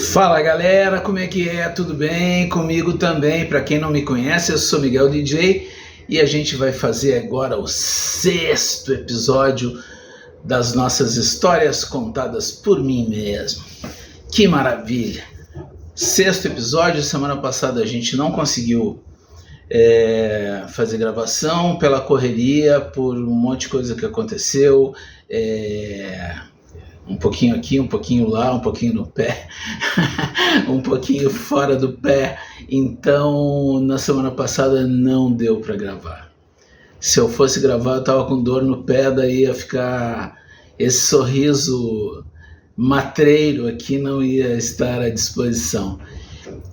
Fala galera, como é que é? Tudo bem? Comigo também. Para quem não me conhece, eu sou Miguel DJ e a gente vai fazer agora o 6º episódio das nossas histórias contadas por mim mesmo. Que maravilha! 6º episódio. Semana passada a gente não conseguiu fazer gravação pela correria, por um monte de coisa que aconteceu. Um pouquinho aqui, um pouquinho lá, um pouquinho no pé, um pouquinho fora do pé. Então, na semana passada não deu para gravar. Se eu fosse gravar, eu tava com dor no pé, daí ia ficar esse sorriso matreiro aqui, não ia estar à disposição.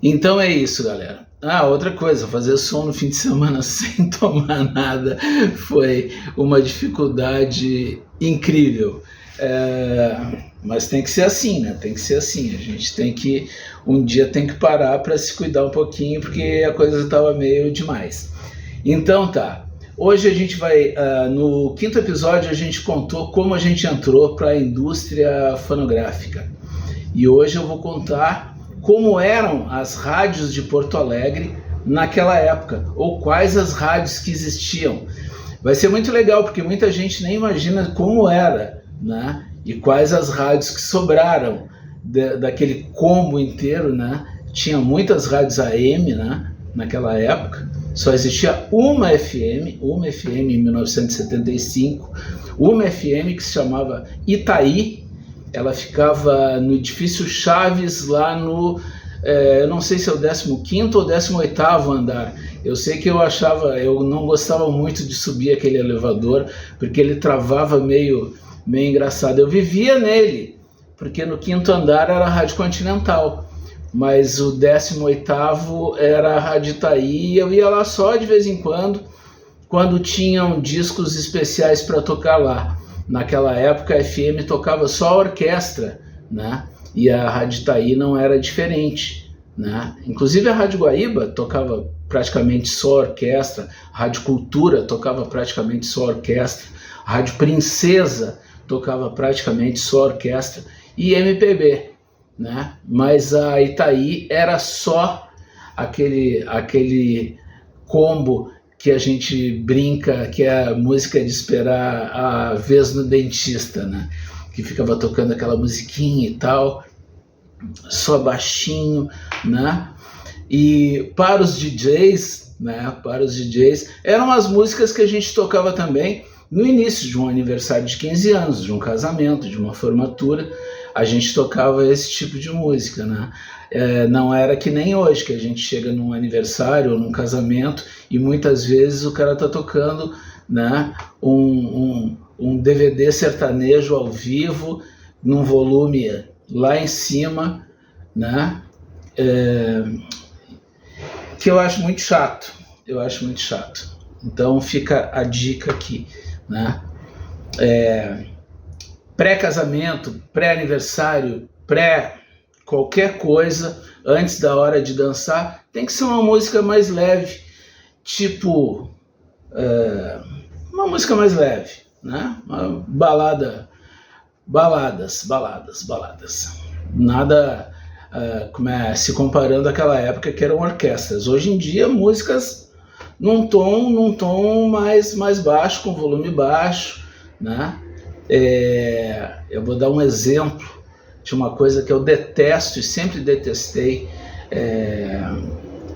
Então é isso, galera. Outra coisa, fazer som no fim de semana sem tomar nada foi uma dificuldade incrível. Mas tem que ser assim, né? Tem que ser assim. A gente tem que, um dia tem que parar para se cuidar um pouquinho, porque a coisa estava meio demais. Então tá. Hoje a gente vai, no 5º episódio a gente contou como a gente entrou para a indústria fonográfica. E hoje eu vou contar como eram as rádios de Porto Alegre naquela época, ou quais as rádios que existiam. Vai ser muito legal, porque muita gente nem imagina como era, né? E quais as rádios que sobraram daquele combo inteiro, né? Tinha muitas rádios AM, né? Naquela época, só existia uma FM em 1975, uma FM que se chamava Itaí. Ela ficava no edifício Chaves, lá no, eu não sei se é o 15º ou 18º andar. Eu sei que eu não gostava muito de subir aquele elevador, porque ele travava meio engraçado. Eu vivia nele, porque no 5º andar era a Rádio Continental, mas o 18º era a Rádio Itaí, e eu ia lá só de vez em quando tinham discos especiais para tocar lá. Naquela época a FM tocava só a orquestra, né? E a Rádio Itaí não era diferente, né? Inclusive a Rádio Guaíba tocava praticamente só orquestra, a Rádio Cultura tocava praticamente só orquestra, a Rádio Princesa tocava praticamente só orquestra e MPB, né? Mas a Itaí era só aquele combo que a gente brinca, que é a música de esperar a vez no dentista, né? Que ficava tocando aquela musiquinha e tal, só baixinho, né? E para os DJs, né? Eram as músicas que a gente tocava também no início de um aniversário de 15 anos, de um casamento, de uma formatura. A gente tocava esse tipo de música, né? Não era que nem hoje, que a gente chega num aniversário ou num casamento e muitas vezes o cara tá tocando, né, um DVD sertanejo ao vivo, num volume lá em cima, né? Que eu acho muito chato. Então fica a dica aqui, né? Pré-casamento, pré-aniversário, qualquer coisa, antes da hora de dançar, tem que ser uma música mais leve, tipo, uma música mais leve, né? Uma baladas. Nada se comparando àquela época que eram orquestras. Hoje em dia, músicas num tom mais baixo, com volume baixo, né? Eu vou dar um exemplo de uma coisa que eu detesto e sempre detestei,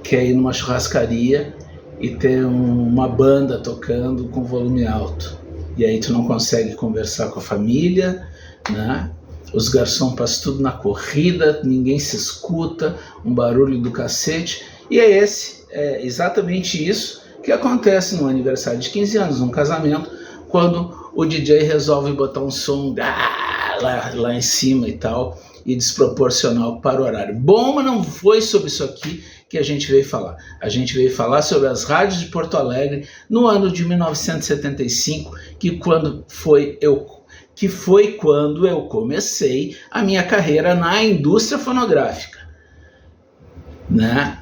que é ir numa churrascaria e ter uma banda tocando com volume alto. E aí tu não consegue conversar com a família, né? Os garçons passam tudo na corrida, ninguém se escuta, um barulho do cacete. E é exatamente isso que acontece no aniversário de 15 anos, num casamento, quando o DJ resolve botar um som lá em cima e tal, e desproporcional para o horário. Bom, mas não foi sobre isso aqui que a gente veio falar. A gente veio falar sobre as rádios de Porto Alegre no ano de 1975, que foi quando eu comecei a minha carreira na indústria fonográfica, né?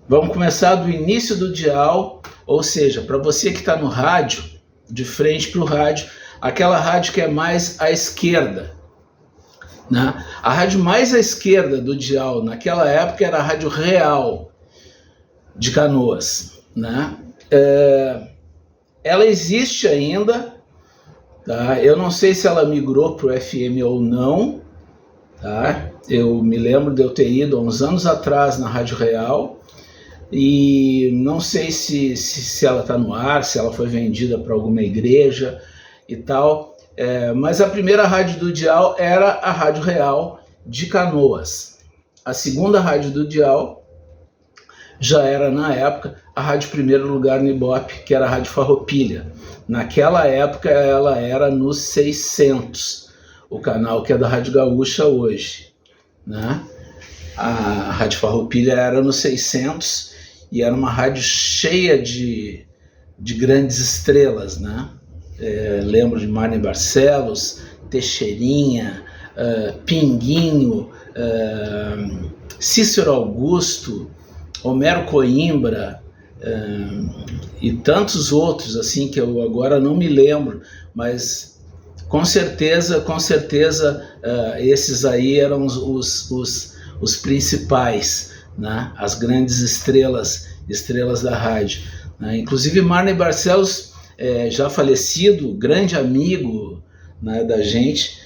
Vamos começar do início do dial, ou seja, para você que está no rádio, de frente para o rádio, aquela rádio que é mais à esquerda, né? A rádio mais à esquerda do dial naquela época era a Rádio Real de Canoas, né? Ela existe ainda, tá? Eu não sei se ela migrou para o FM ou não, tá? Eu me lembro de eu ter ido há uns anos atrás na Rádio Real e não sei se ela está no ar, se ela foi vendida para alguma igreja e tal, mas a primeira rádio do dial era a Rádio Real de Canoas. A segunda rádio do dial já era, na época, a Rádio Primeiro Lugar no Ibope, que era a Rádio Farroupilha. Naquela época ela era no 600, o canal que é da Rádio Gaúcha hoje, né? A Rádio Farroupilha era no 600 e era uma rádio cheia de grandes estrelas, né? Lembro de Marne Barcelos, Teixeirinha, Pinguinho, Cícero Augusto, Homero Coimbra, e tantos outros assim que eu agora não me lembro, mas com certeza esses aí eram os principais, né? As grandes estrelas da rádio, né? Inclusive Marne Barcelos, já falecido, grande amigo, né, da gente,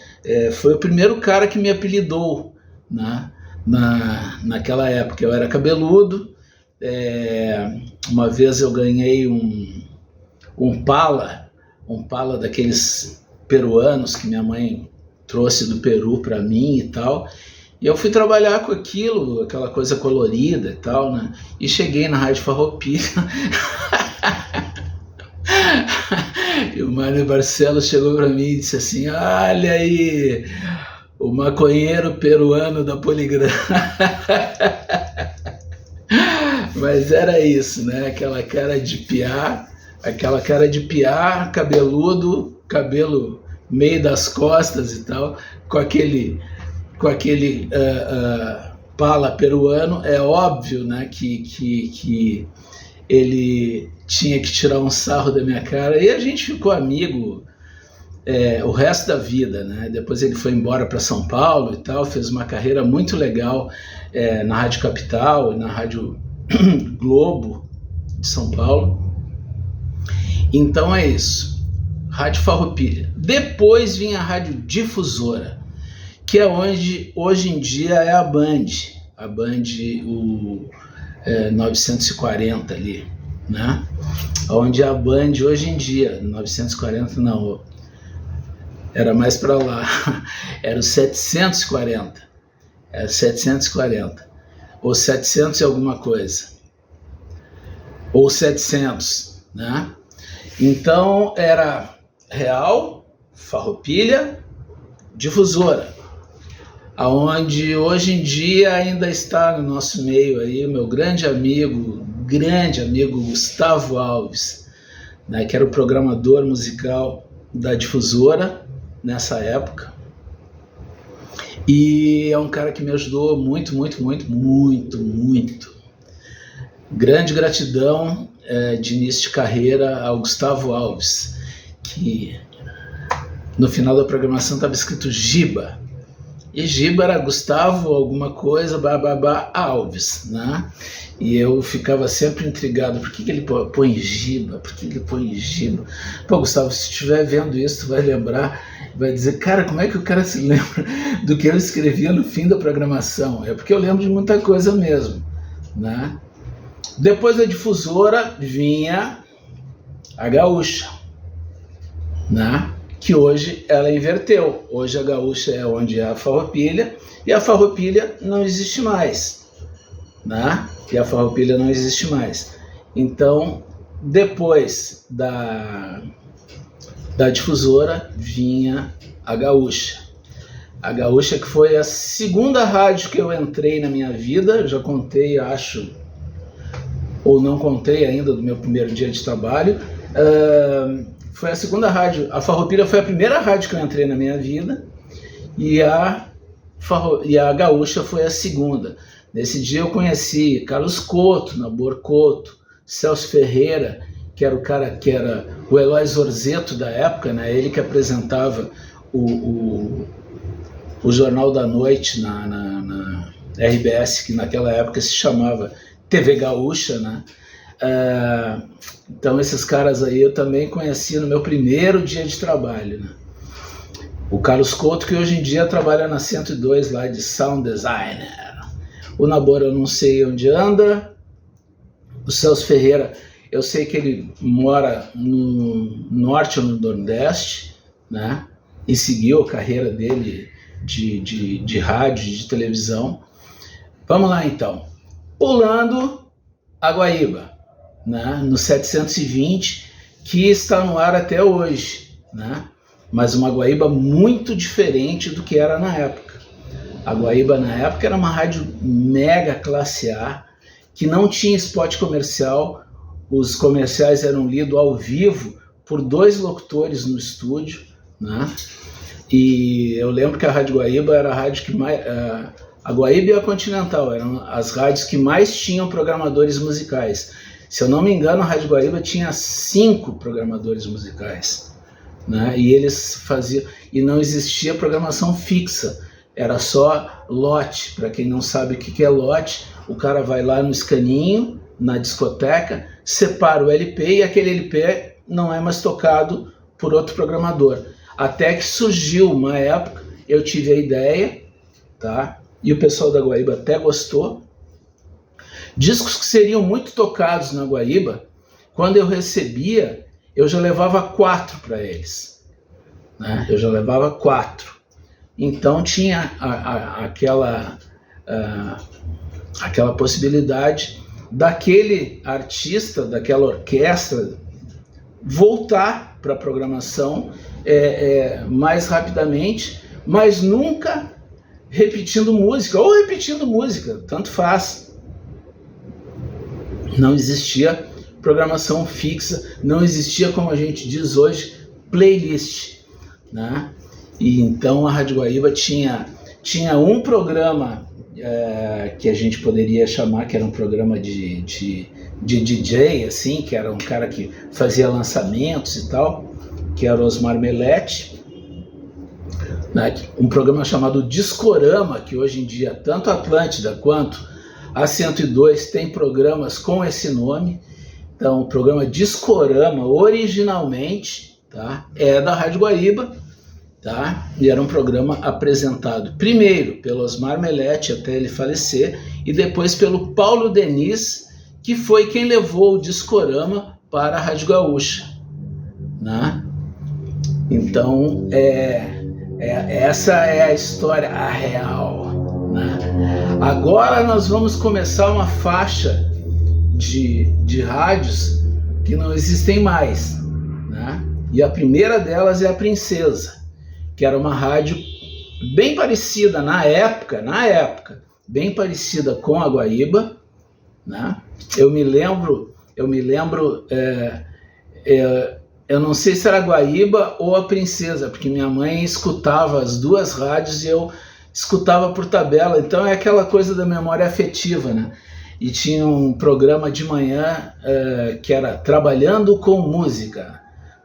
foi o primeiro cara que me apelidou, né? Naquela época eu era cabeludo. Uma vez eu ganhei um pala daqueles peruanos que minha mãe trouxe do Peru para mim e tal, e eu fui trabalhar com aquela coisa colorida e tal, né? E cheguei na Rádio Farroupilha e o Mário Barcelos chegou para mim e disse assim: olha aí, o maconheiro peruano da Poligram. Mas era isso, né? Aquela cara de piá, cabeludo, cabelo meio das costas e tal, com aquele pala peruano. É óbvio, né, que ele tinha que tirar um sarro da minha cara, e a gente ficou amigo o resto da vida, né? Depois ele foi embora para São Paulo e tal, fez uma carreira muito legal na Rádio Capital e na Rádio Globo de São Paulo. Então é isso, Rádio Farroupilha. Depois vinha a Rádio Difusora, que é onde hoje em dia é a Band, o 940 ali, né? Onde é a Band hoje em dia, 940 não, era mais para lá, era o 740, era 740, ou 700 e alguma coisa, ou 700, né? Então era Real, Farroupilha, Difusora, aonde hoje em dia ainda está no nosso meio aí o meu grande amigo Gustavo Alves, né, que era o programador musical da Difusora nessa época, e é um cara que me ajudou muito. Grande gratidão de início de carreira ao Gustavo Alves, que no final da programação estava escrito Giba, e Giba era Gustavo alguma coisa, Alves, né? E eu ficava sempre intrigado, por que ele põe Giba? Pô, Gustavo, se estiver vendo isso, tu vai lembrar, vai dizer, cara, como é que o cara se lembra do que eu escrevia no fim da programação? É porque eu lembro de muita coisa mesmo, né? Depois da Difusora vinha a Gaúcha, né? Que hoje ela inverteu. Hoje a Gaúcha é onde é a Farroupilha, e a Farroupilha não existe mais, né? Então, depois da Difusora vinha a Gaúcha. A Gaúcha, que foi a segunda rádio que eu entrei na minha vida, já contei, acho, ou não contei ainda do meu primeiro dia de trabalho. Foi a segunda rádio. A Farroupilha foi a primeira rádio que eu entrei na minha vida, e a Gaúcha foi a segunda. Nesse dia eu conheci Carlos Couto, Nabor Couto, Celso Ferreira, que era o cara que era o Eloy Zorzeto da época, né? Ele que apresentava o o Jornal da Noite na RBS, que naquela época se chamava TV Gaúcha, né? Então esses caras aí eu também conheci no meu primeiro dia de trabalho, né? O Carlos Couto, que hoje em dia trabalha na 102 lá de Sound Designer. O Nabor eu não sei onde anda. O Celso Ferreira, eu sei que ele mora no norte ou no nordeste, né? E seguiu a carreira dele de rádio, de televisão. Vamos lá então. Pulando a Guaíba, né? No 720, que está no ar até hoje, né? Mas uma Guaíba muito diferente do que era na época. A Guaíba na época era uma rádio mega classe A, que não tinha spot comercial. Os comerciais eram lidos ao vivo por 2 locutores no estúdio, né? E eu lembro que a Rádio Guaíba era a rádio que mais... A Guaíba e a Continental eram as rádios que mais tinham programadores musicais. Se eu não me engano, a Rádio Guaíba tinha 5 programadores musicais, né? E eles faziam... E não existia programação fixa, era só lote. Para quem não sabe o que é lote, o cara vai lá no escaninho, na discoteca, separa o LP e aquele LP não é mais tocado por outro programador. Até que surgiu uma época, eu tive a ideia, tá? E o pessoal da Guaíba até gostou. Discos que seriam muito tocados na Guaíba, quando eu recebia, eu já levava 4 para eles, né? Eu já levava 4. Então tinha aquela possibilidade daquele artista, daquela orquestra, voltar para a programação mais rapidamente, mas nunca repetindo música, ou repetindo música, tanto faz. Não existia programação fixa, não existia, como a gente diz hoje, playlist, né? E então a Rádio Guaíba tinha um programa que a gente poderia chamar, que era um programa de DJ, assim, que era um cara que fazia lançamentos e tal, que era o Osmar Melete, né? Um programa chamado Discorama, que hoje em dia tanto a Atlântida quanto a 102 tem programas com esse nome. Então o programa Discorama originalmente, tá, é da Rádio Guaíba, tá? E era um programa apresentado primeiro pelo Osmar Melete até ele falecer, e depois pelo Paulo Denis, que foi quem levou o Discorama para a Rádio Gaúcha, né? Então essa é a história, a real, né? Agora nós vamos começar uma faixa de rádios que não existem mais, né? E a primeira delas é a Princesa, que era uma rádio bem parecida na época, bem parecida com a Guaíba, né? Eu me lembro, eu não sei se era a Guaíba ou a Princesa, porque minha mãe escutava as 2 rádios e eu escutava por tabela, então é aquela coisa da memória afetiva, né? E tinha um programa de manhã que era Trabalhando com Música,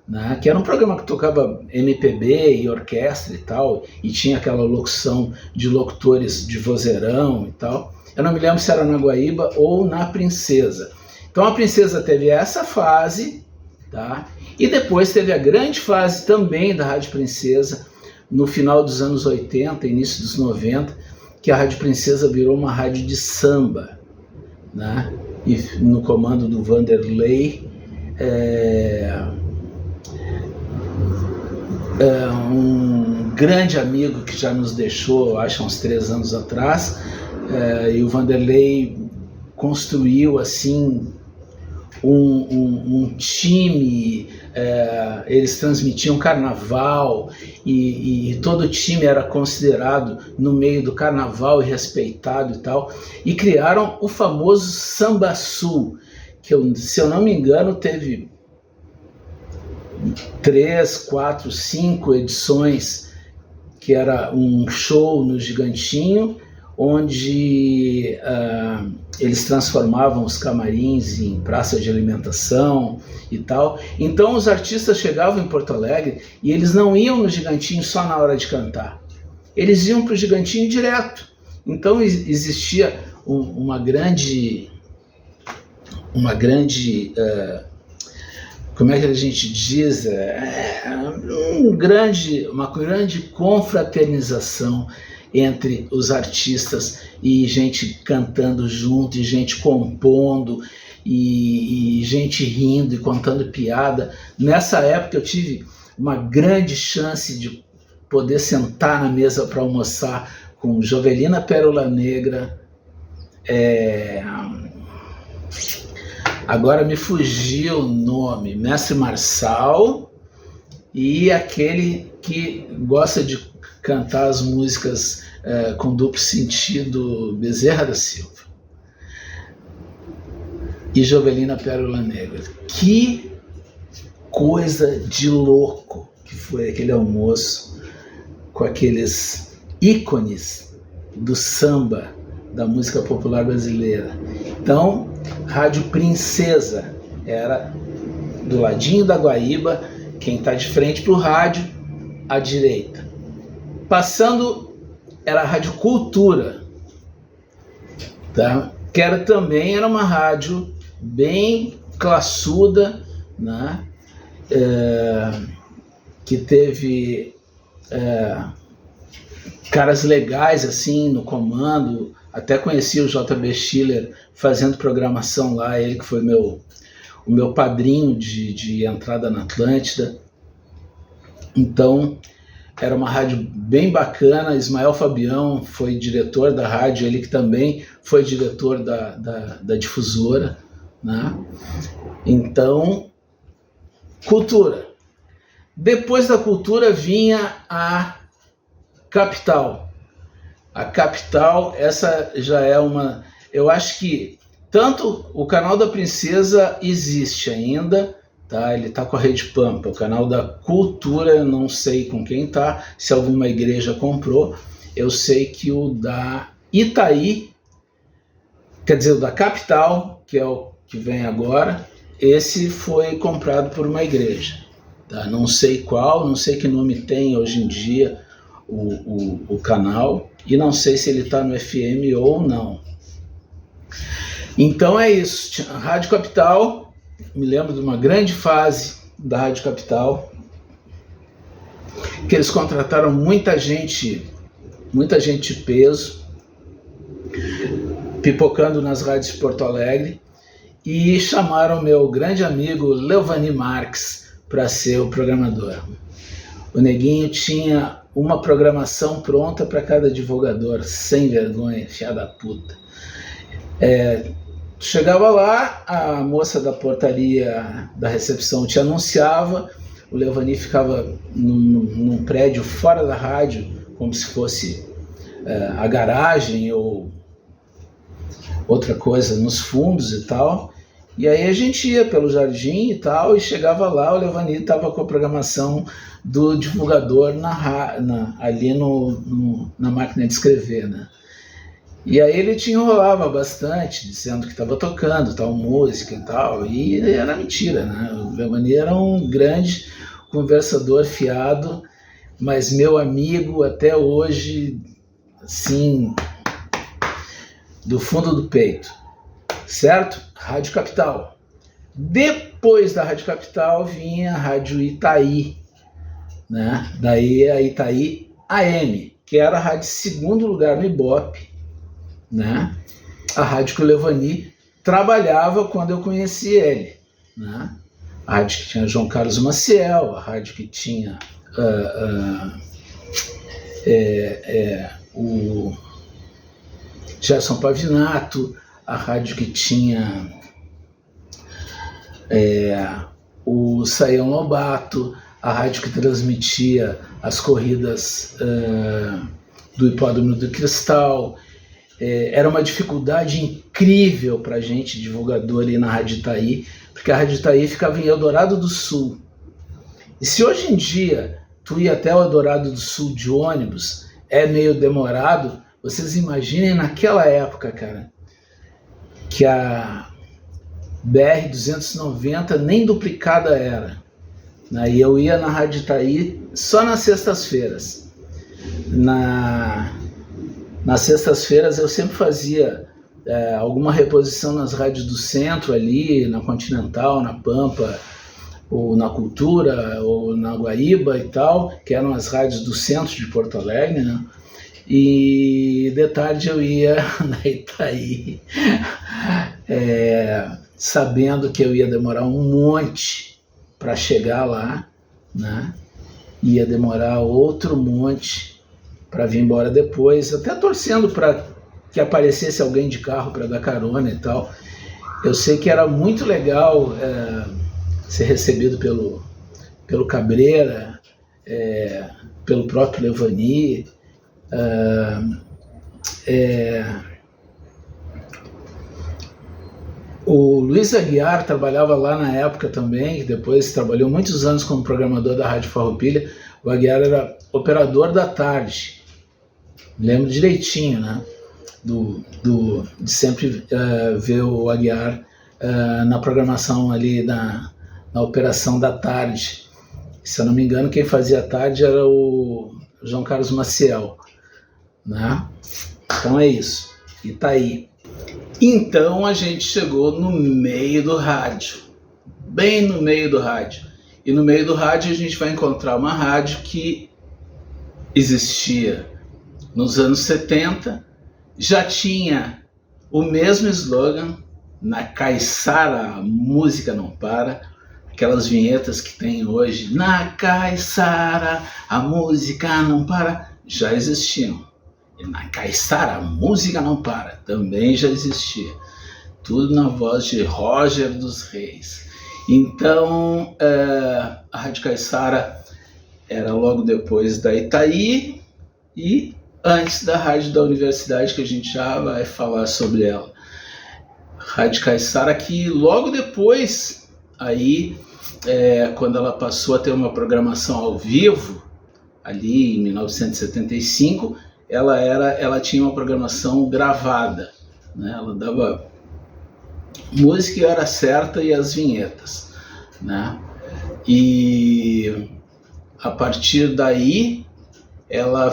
né? Que era um programa que tocava MPB e orquestra e tal, e tinha aquela locução de locutores de vozeirão e tal. Eu não me lembro se era na Guaíba ou na Princesa. Então a Princesa teve essa fase, tá? E depois teve a grande fase também da Rádio Princesa, no final dos anos 80, início dos 90, que a Rádio Princesa virou uma rádio de samba, né? E no comando do Vanderlei, um grande amigo que já nos deixou, acho, uns 3 anos atrás, e o Vanderlei construiu assim um time, eles transmitiam carnaval e todo o time era considerado no meio do carnaval e respeitado e tal, e criaram o famoso Samba Sul, que se eu não me engano teve 3, 4, 5 edições, que era um show no Gigantinho, onde eles transformavam os camarins em praça de alimentação e tal. Então os artistas chegavam em Porto Alegre e eles não iam no Gigantinho só na hora de cantar. eles iam para o Gigantinho direto. Então existia uma grande como é que a gente diz, uma grande confraternização entre os artistas, e gente cantando junto, e gente compondo, e gente rindo e contando piada. Nessa época eu tive uma grande chance de poder sentar na mesa para almoçar com Jovelina Pérola Negra, agora me fugiu o nome, Mestre Marçal, e aquele que gosta de cantar as músicas com duplo sentido, Bezerra da Silva. E Jovelina Pérola Negra. Que coisa de louco que foi aquele almoço com aqueles ícones do samba, da música popular brasileira. Então, Rádio Princesa era do ladinho da Guaíba, quem está de frente para o rádio, à direita. Passando, era a Rádio Cultura, tá? Que também era uma rádio bem classuda, né? Que teve caras legais assim no comando. Até conheci o JB Schiller fazendo programação lá, ele que foi o meu padrinho de entrada na Atlântida. Então, era uma rádio bem bacana. Ismael Fabião foi diretor da rádio, ele que também foi diretor da difusora, né? Então, Cultura. Depois da Cultura vinha a Capital. A Capital, essa já é uma... Eu acho que tanto o canal da Princesa existe ainda, tá? Ele tá com a Rede Pampa. O canal da Cultura, eu não sei com quem tá, se alguma igreja comprou. Eu sei que o da Itaí, quer dizer, o da Capital, que é o que vem agora, esse foi comprado por uma igreja, tá? Não sei qual, não sei que nome tem hoje em dia o canal, e não sei se ele está no FM ou não. Então é isso. A Rádio Capital, me lembro de uma grande fase da Rádio Capital, que eles contrataram muita gente de peso, pipocando nas rádios de Porto Alegre, e chamaram meu grande amigo Leovani Marques para ser o programador. O Neguinho tinha uma programação pronta para cada divulgador, sem vergonha, filha da puta. Chegava lá, a moça da portaria da recepção te anunciava, o Leovani ficava num prédio fora da rádio, como se fosse a garagem ou outra coisa nos fundos e tal. E aí a gente ia pelo jardim e tal, e chegava lá, o Leovani estava com a programação do divulgador ali na máquina de escrever, né? E aí ele te enrolava bastante, dizendo que estava tocando tal música e tal, e era mentira, né? O Leovani era um grande conversador fiado, mas meu amigo até hoje, assim, do fundo do peito, certo? Rádio Capital. Depois da Rádio Capital vinha a Rádio Itaí, né? Daí a Itaí AM, que era a rádio segundo lugar no Ibope, né? A rádio que o Leovani trabalhava quando eu conheci ele, né? A rádio que tinha João Carlos Maciel, a rádio que tinha o Gerson Pavinato, a rádio que tinha o Saião Lobato, a rádio que transmitia as corridas do Hipódromo do Cristal. Era uma dificuldade incrível para a gente, divulgador, ir na Rádio Itaí, porque a Rádio Itaí ficava em Eldorado do Sul. E se hoje em dia tu ir até o Eldorado do Sul de ônibus é meio demorado, vocês imaginem naquela época, cara, que a BR-290 nem duplicada era, né? E eu ia na Rádio Itaí só nas sextas-feiras. nas sextas-feiras eu sempre fazia alguma reposição nas rádios do centro ali, na Continental, na Pampa, ou na Cultura, ou na Guaíba e tal, que eram as rádios do centro de Porto Alegre, né? E de tarde eu ia na Itaí, sabendo que eu ia demorar um monte para chegar lá, né? Ia demorar outro monte para vir embora depois, até torcendo para que aparecesse alguém de carro para dar carona e tal. Eu sei que era muito legal ser recebido pelo Cabreira, pelo próprio Levani. O Luiz Aguiar trabalhava lá na época também, depois trabalhou muitos anos como programador da Rádio Farroupilha. O Aguiar era operador da tarde, lembro direitinho, né? De sempre ver o Aguiar na programação ali, na operação da tarde. Se eu não me engano, quem fazia a tarde era o João Carlos Maciel, né? Então é isso, Itaí. Então a gente chegou no meio do rádio, bem no meio do rádio. E no meio do rádio a gente vai encontrar uma rádio que existia nos anos 70, já tinha o mesmo slogan, na Caiçara a música não para, aquelas vinhetas que tem hoje, na Caiçara a música não para, já existiam. E na Caiçara a música não para, também já existia. Tudo na voz de Roger dos Reis. Então, a Rádio Caiçara era logo depois da Itaí e antes da Rádio da Universidade, que a gente já vai falar sobre ela. Rádio Caiçara, que logo depois, aí, quando ela passou a ter uma programação ao vivo, ali em 1975, ela tinha uma programação gravada, né? Ela dava música e hora certa e as vinhetas, né? E a partir daí ela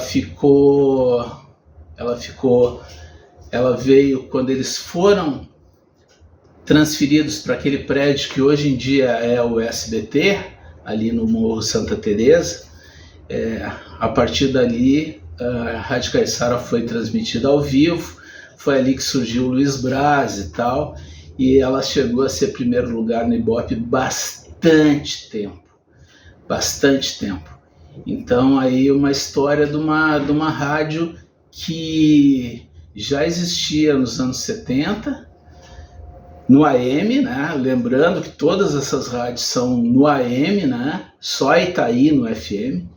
veio quando eles foram transferidos para aquele prédio que hoje em dia é o SBT, ali no Morro Santa Teresa. A partir dali a Rádio Caiçara foi transmitida ao vivo, foi ali que surgiu o Luiz Braz e tal, e ela chegou a ser primeiro lugar no Ibope bastante tempo. Então aí uma história de uma rádio que já existia nos anos 70, no AM, né? Lembrando que todas essas rádios são no AM, né? Só a Itaí no FM,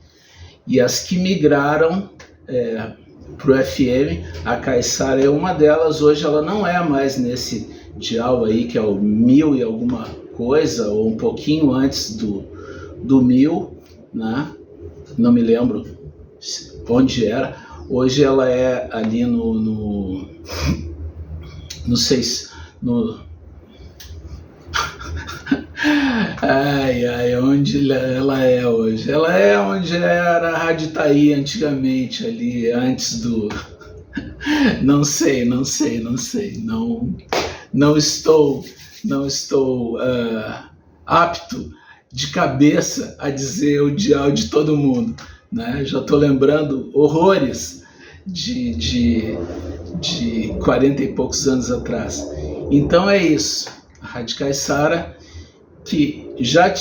e as que migraram para o FM, a Caiçara é uma delas. Hoje ela não é mais nesse dial aí, que é o 1000 e alguma coisa, ou um pouquinho antes do 1000, né? Não me lembro onde era. Hoje ela é ali no onde ela é hoje? Ela é onde era a Rádio Itaí antigamente, ali, antes do... Não sei. Não estou apto de cabeça a dizer o dial de todo mundo, né? Já estou lembrando horrores de 40 e poucos anos atrás. Então é isso. A Rádio Caiçara, que já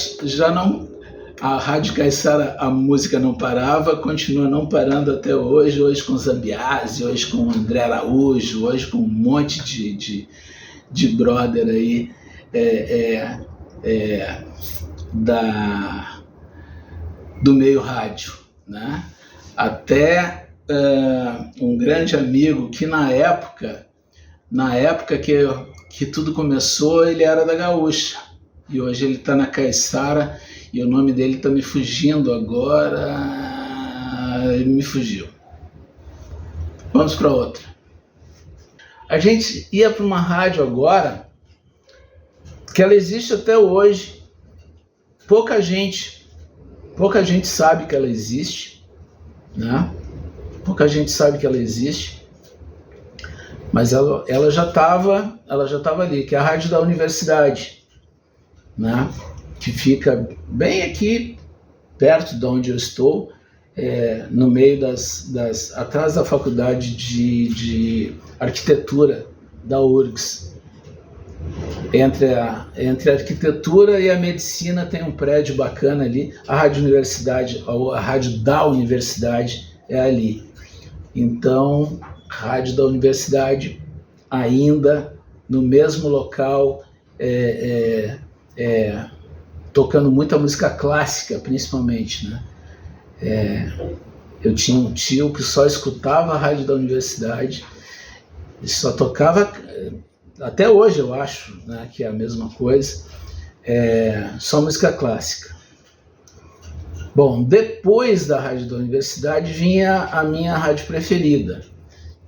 não... A Rádio Caiçara, a música não parava, continua não parando até hoje com Zambiase, hoje com André Araújo, hoje com um monte de brother aí do meio rádio, né? Até um grande amigo que na época que tudo começou, ele era da Gaúcha, e hoje ele está na Caiçara, e o nome dele está me fugindo agora, ele me fugiu. Vamos para outra. A gente ia para uma rádio agora, que ela existe até hoje, pouca gente sabe que ela existe, né? pouca gente sabe que ela existe, mas ela já estava ali, que é a rádio da universidade, né? Que fica bem aqui, perto de onde eu estou, no meio atrás da faculdade de arquitetura da URGS. Entre a arquitetura e a medicina tem um prédio bacana ali, a rádio da universidade é ali. Então, rádio da universidade, ainda no mesmo local, tocando muita música clássica, principalmente, né? Eu tinha um tio que só escutava a rádio da universidade, e só tocava, até hoje eu acho, né, que é a mesma coisa, só música clássica. Bom, depois da rádio da universidade vinha a minha rádio preferida,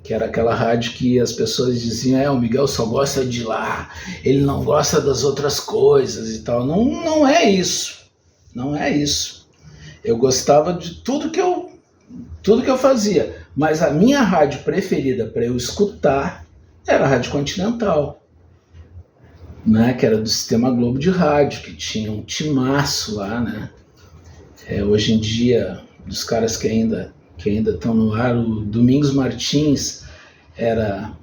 que era aquela rádio que as pessoas diziam, o Miguel só gosta de lá, ele não gosta das outras coisas e tal. Não é isso, não é isso. Eu gostava de tudo que eu fazia, mas a minha rádio preferida para eu escutar era a Rádio Continental, né, que era do Sistema Globo de Rádio, que tinha um timaço lá, né? Hoje em dia, dos caras que ainda estão no ar, o Domingos Martins era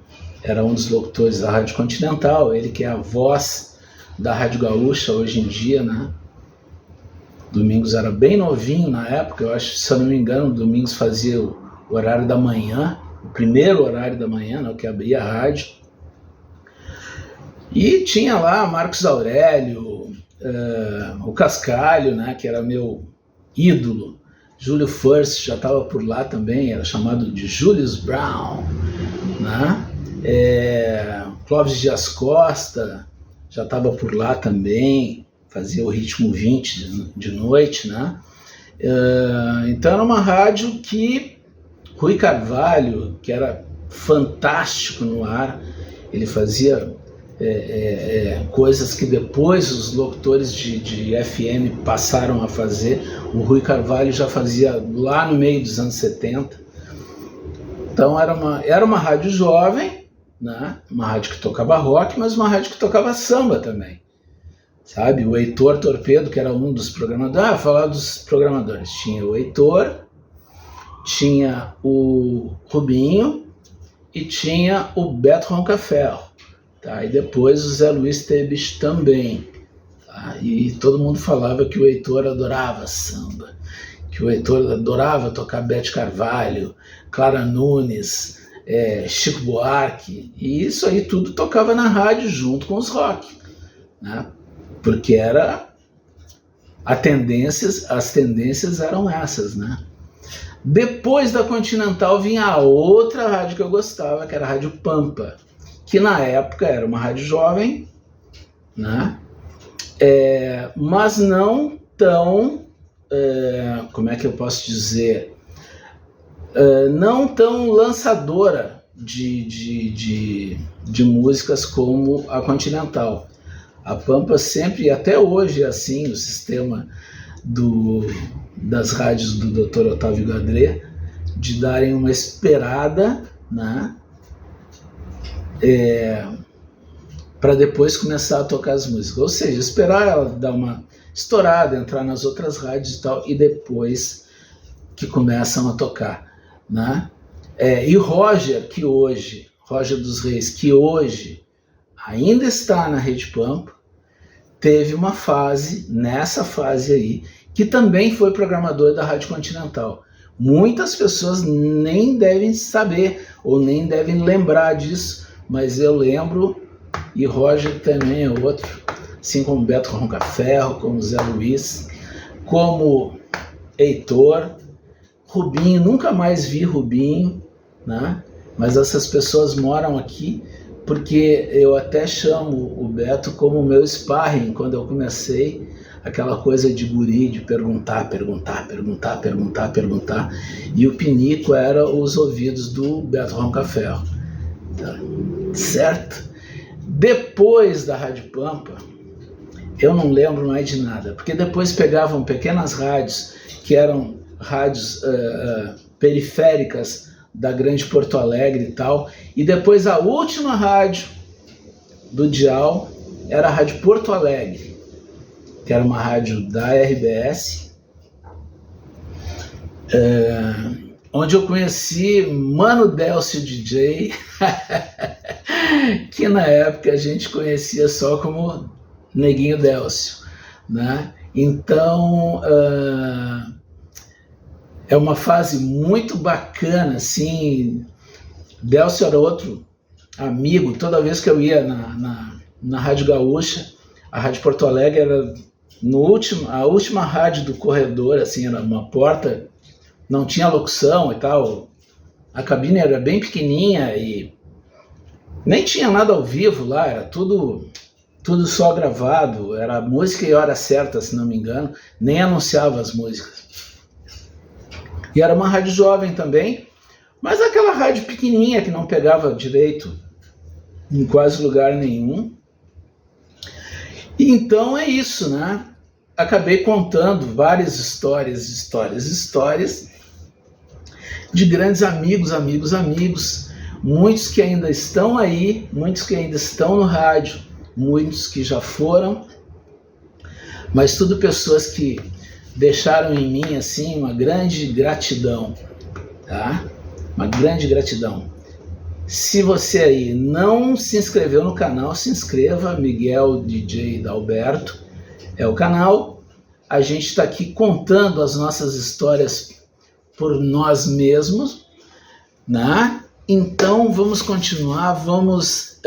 um dos locutores da Rádio Continental, ele que é a voz da Rádio Gaúcha hoje em dia, né? Domingos era bem novinho na época, eu acho, se eu não me engano, o Domingos fazia o horário da manhã, o primeiro horário da manhã, né, que abria a rádio. E tinha lá Marcos Aurélio, o Cascalho, né, que era meu ídolo. Júlio First já estava por lá também, era chamado de Julius Brown, né? Clóvis Dias Costa já estava por lá também, fazia o Ritmo 20 de noite, né? Então era uma rádio que Rui Carvalho, que era fantástico no ar, ele fazia coisas que depois os locutores de FM passaram a fazer. O Rui Carvalho já fazia lá no meio dos anos 70. Então era uma rádio jovem, né? Uma rádio que tocava rock, mas uma rádio que tocava samba também, sabe? O Heitor Torpedo, que era um dos programadores, vou falar dos programadores, tinha o Heitor, tinha o Rubinho e tinha o Beto Roncaferro. Tá, e depois o Zé Luiz Tebich também. Tá, e todo mundo falava que o Heitor adorava samba, que o Heitor adorava tocar Bete Carvalho, Clara Nunes, Chico Buarque, e isso aí tudo tocava na rádio junto com os rock, né? Porque as tendências eram essas, né? Depois da Continental vinha a outra rádio que eu gostava, que era a Rádio Pampa, que na época era uma rádio jovem, né? Mas não tão, como é que eu posso dizer, não tão lançadora de músicas como a Continental. A Pampa sempre, e até hoje é assim, o sistema das rádios do Dr. Otávio Gadré, de darem uma esperada, né? Para depois começar a tocar as músicas, ou seja, esperar ela dar uma estourada, entrar nas outras rádios e tal, e depois que começam a tocar, né? E Roger dos Reis, que hoje ainda está na Rede Pampa, teve uma fase, nessa fase aí, que também foi programador da Rádio Continental. Muitas pessoas nem devem saber, ou nem devem lembrar disso, mas eu lembro, e Roger também é outro, assim como Beto Roncaferro, como Zé Luiz, como Heitor, Rubinho, nunca mais vi Rubinho, né? Mas essas pessoas moram aqui, porque eu até chamo o Beto como meu sparring, quando eu comecei, aquela coisa de guri, de perguntar, e o pinico era os ouvidos do Beto Roncaferro. Certo? Depois da Rádio Pampa, eu não lembro mais de nada, porque depois pegavam pequenas rádios, que eram rádios periféricas da Grande Porto Alegre e tal. E depois a última rádio do dial era a Rádio Porto Alegre, que era uma rádio da RBS, onde eu conheci Mano Delcio DJ, que na época a gente conhecia só como Neguinho Delcio, né? Então, é uma fase muito bacana, assim. Delcio era outro amigo. Toda vez que eu ia na Rádio Gaúcha, a Rádio Porto Alegre era a última rádio do corredor, assim, era uma porta, não tinha locução e tal, a cabine era bem pequenininha e nem tinha nada ao vivo lá, era tudo só gravado, era música e hora certa, se não me engano, nem anunciava as músicas. E era uma rádio jovem também, mas aquela rádio pequenininha que não pegava direito em quase lugar nenhum. E então é isso, né? Acabei contando várias histórias de grandes amigos, muitos que ainda estão aí, muitos que ainda estão no rádio, muitos que já foram, mas tudo pessoas que deixaram em mim, assim, uma grande gratidão, tá? Uma grande gratidão. Se você aí não se inscreveu no canal, se inscreva, Miguel DJ Dalberto é o canal. A gente está aqui contando as nossas histórias por nós mesmos, né? Então vamos continuar, vamos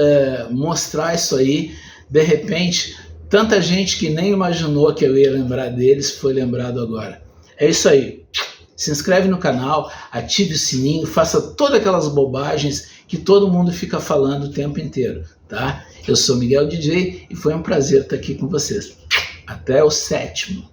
mostrar isso aí. De repente, tanta gente que nem imaginou que eu ia lembrar deles foi lembrado agora. É isso aí. Se inscreve no canal, ative o sininho, faça todas aquelas bobagens que todo mundo fica falando o tempo inteiro, tá? Eu sou Miguel DJ e foi um prazer estar aqui com vocês. Até o 7º.